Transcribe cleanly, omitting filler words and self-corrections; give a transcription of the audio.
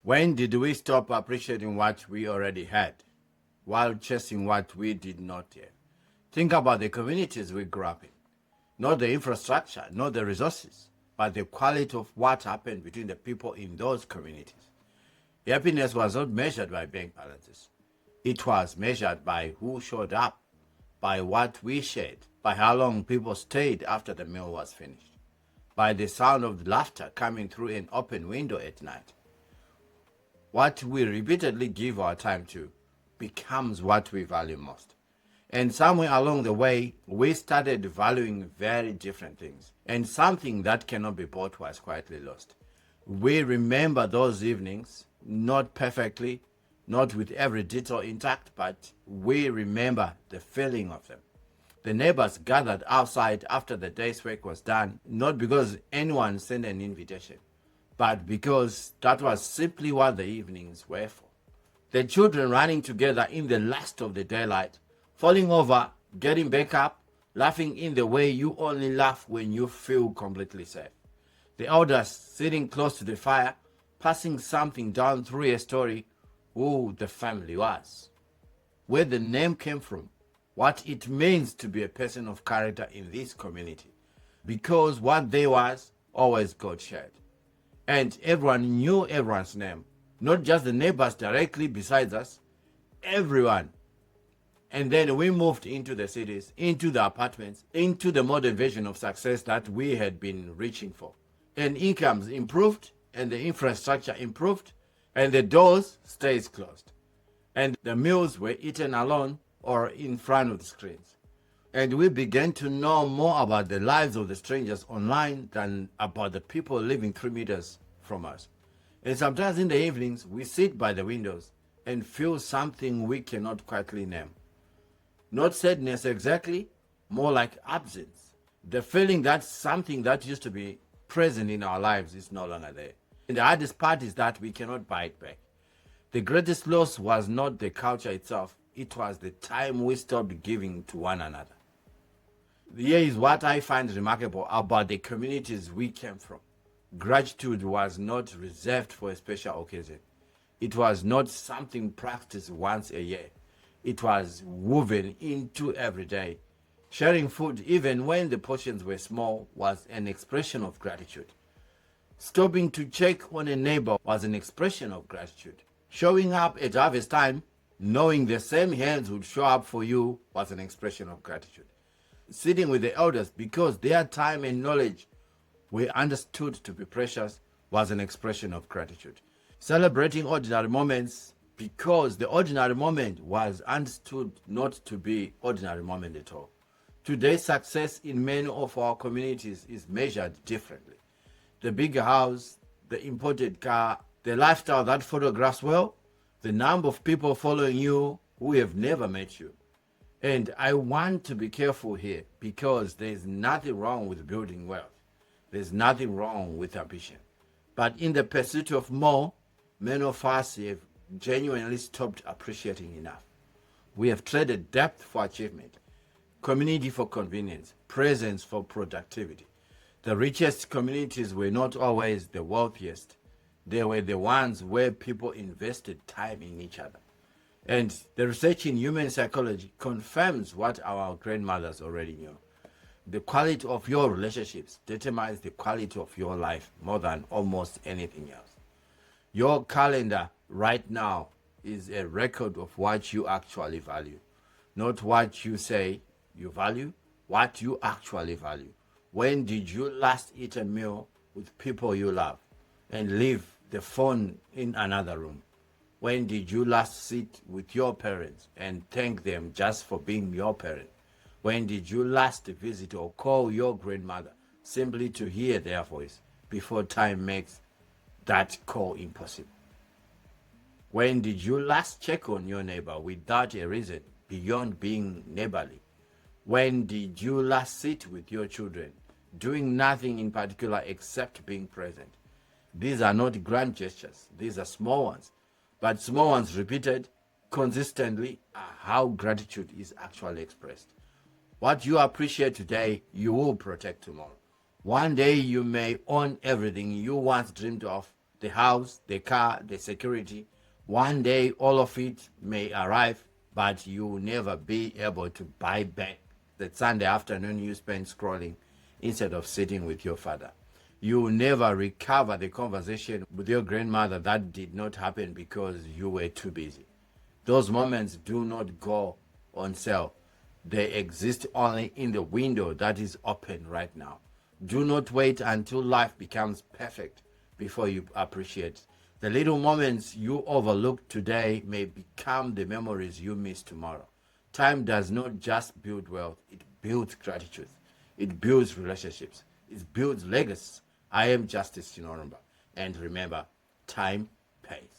When did we stop appreciating what we already had while chasing what we did not have? Think about the communities we grew up in. Not the infrastructure, not the resources, but the quality of what happened between the people in those communities. Happiness was not measured by bank balances. It was measured by who showed up, by what we shared, by how long people stayed after the meal was finished, by the sound of laughter coming through an open window at night. What we repeatedly give our time to becomes what we value most. And somewhere along the way, we started valuing very different things. And something that cannot be bought was quietly lost. We remember those evenings, not perfectly, not with every detail intact, but we remember the feeling of them. The neighbors gathered outside after the day's work was done, not because anyone sent an invitation, but because that was simply what the evenings were for. The children running together in the last of the daylight, falling over, getting back up, laughing in the way you only laugh when you feel completely safe. The elders sitting close to the fire, passing something down through a story, who the family was, where the name came from, what it means to be a person of character in this community, because what they was always got shared. And everyone knew everyone's name, not just the neighbors directly besides us, everyone. And then we moved into the cities, into the apartments, into the modern version of success that we had been reaching for. And incomes improved, and the infrastructure improved, and the doors stayed closed. And the meals were eaten alone or in front of the screens. And we began to know more about the lives of the strangers online than about the people living 3 meters from us. And sometimes in the evenings, we sit by the windows and feel something we cannot quietly name. Not sadness exactly, more like absence. The feeling that something that used to be present in our lives is no longer there. And the hardest part is that we cannot buy it back. The greatest loss was not the culture itself, it was the time we stopped giving to one another. Here is what I find remarkable about the communities we came from. Gratitude was not reserved for a special occasion. It was not something practiced once a year. It was woven into every day. Sharing food, even when the portions were small, was an expression of gratitude. Stopping to check on a neighbor was an expression of gratitude. Showing up at harvest time, knowing the same hands would show up for you, was an expression of gratitude. Sitting with the elders because their time and knowledge were understood to be precious was an expression of gratitude. Celebrating ordinary moments because the ordinary moment was understood not to be ordinary moment at all. Today's success in many of our communities is measured differently. The bigger house, the imported car, the lifestyle that photographs well, the number of people following you who have never met you. And I want to be careful here because there's nothing wrong with building wealth. There's nothing wrong with ambition. But in the pursuit of more, many of us have genuinely stopped appreciating enough. We have traded depth for achievement, community for convenience, presence for productivity. The richest communities were not always the wealthiest. They were the ones where people invested time in each other. And the research in human psychology confirms what our grandmothers already knew. The quality of your relationships determines the quality of your life more than almost anything else. Your calendar right now is a record of what you actually value, not what you say you value, what you actually value. When did you last eat a meal with people you love and leave the phone in another room? When did you last sit with your parents and thank them just for being your parent? When did you last visit or call your grandmother simply to hear their voice before time makes that call impossible? When did you last check on your neighbor without a reason beyond being neighborly? When did you last sit with your children, doing nothing in particular except being present? These are not grand gestures, these are small ones. But small ones repeated consistently are how gratitude is actually expressed. What you appreciate today, you will protect tomorrow. One day you may own everything you once dreamed of, the house, the car, the security. One day, all of it may arrive, but you will never be able to buy back the Sunday afternoon you spent scrolling instead of sitting with your father. You will never recover the conversation with your grandmother that did not happen because you were too busy. Those moments do not go on sale. They exist only in the window that is open right now. Do not wait until life becomes perfect before you appreciate. The little moments you overlook today may become the memories you miss tomorrow. Time does not just build wealth, it builds gratitude. It builds relationships. It builds legacy. I am Justice Chinorumba. And remember, time pays.